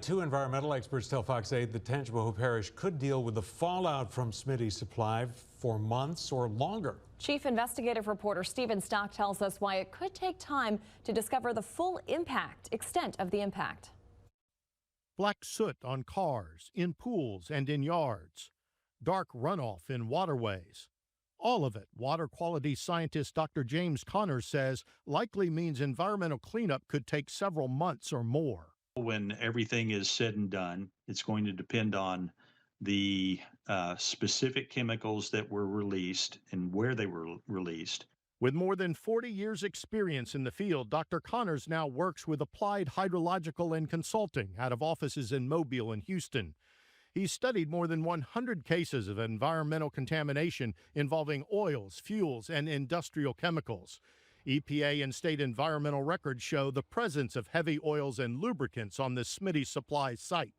Two environmental experts tell Fox 8 that Tangipahoa Parish could deal with the fallout from Smitty's supply for months or longer. Chief investigative reporter Stephen Stock tells us why it could take time to discover the full extent of the impact. Black soot on cars, in pools and in yards. Dark runoff in waterways. All of it, water quality scientist Dr. James Connors says, likely means environmental cleanup could take several months or more. When everything is said and done, it's going to depend on the specific chemicals that were released and where they were released. With more than 40 years' experience in the field, Dr. Connors now works with Applied Hydrological and Consulting out of offices in Mobile and Houston. He's studied more than 100 cases of environmental contamination involving oils, fuels, and industrial chemicals. EPA and state environmental records show the presence of heavy oils and lubricants on the Smitty supply site.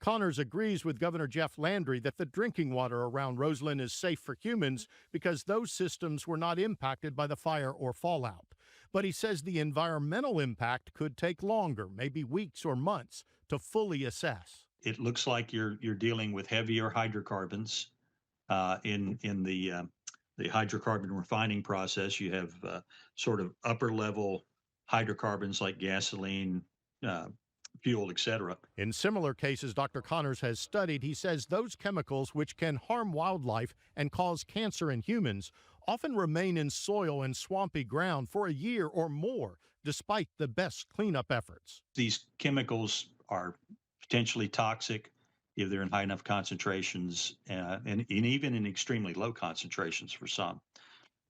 Connors agrees with Governor Jeff Landry that the drinking water around Roseland is safe for humans because those systems were not impacted by the fire or fallout. But he says the environmental impact could take longer, maybe weeks or months, to fully assess. It looks like you're dealing with heavier hydrocarbons in the hydrocarbon refining process. You have sort of upper level hydrocarbons like gasoline, fuel, etc. In similar cases Dr. Connors has studied, he says those chemicals which can harm wildlife and cause cancer in humans often remain in soil and swampy ground for a year or more, despite the best cleanup efforts. These chemicals are potentially toxic if they're in high enough concentrations, and even in extremely low concentrations for some,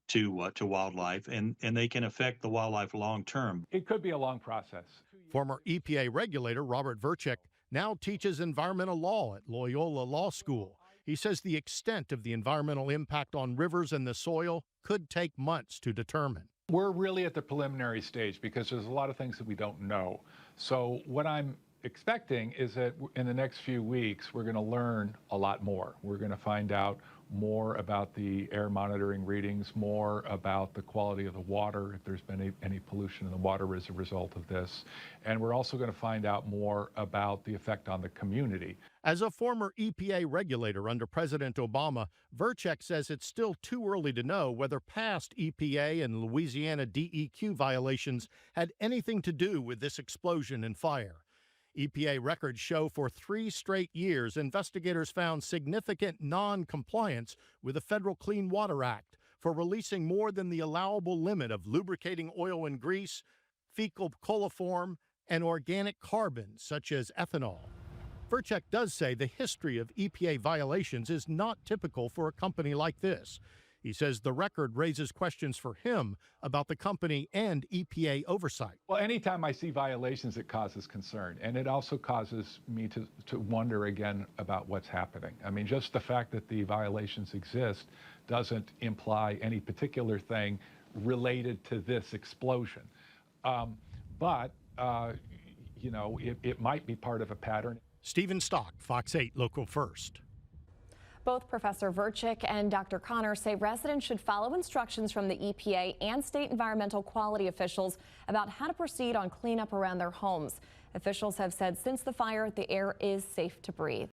to wildlife, and they can affect the wildlife long term. It could be a long process. Former EPA regulator Robert Verchik now teaches environmental law at Loyola Law School. He says the extent of the environmental impact on rivers and the soil could take months to determine. We're really at the preliminary stage because there's a lot of things that we don't know. So what I'm expecting is that in the next few weeks, we're going to learn a lot more. We're going to find out more about the air monitoring readings, more about the quality of the water, if there's been any pollution in the water as a result of this. And we're also going to find out more about the effect on the community. As a former EPA regulator under President Obama, Verchik says it's still too early to know whether past EPA and Louisiana DEQ violations had anything to do with this explosion and fire. EPA records show for 3 straight years, investigators found significant non-compliance with the Federal Clean Water Act for releasing more than the allowable limit of lubricating oil and grease, fecal coliform, and organic carbons such as ethanol. Verchik does say the history of EPA violations is not typical for a company like this. He says the record raises questions for him about the company and EPA oversight. Well, anytime I see violations, it causes concern. And it also causes me to wonder again about what's happening. I mean, just the fact that the violations exist doesn't imply any particular thing related to this explosion. But it might be part of a pattern. Stephen Stock, Fox 8 Local First. Both Professor Verchik and Dr. Connors say residents should follow instructions from the EPA and state environmental quality officials about how to proceed on cleanup around their homes. Officials have said since the fire, the air is safe to breathe.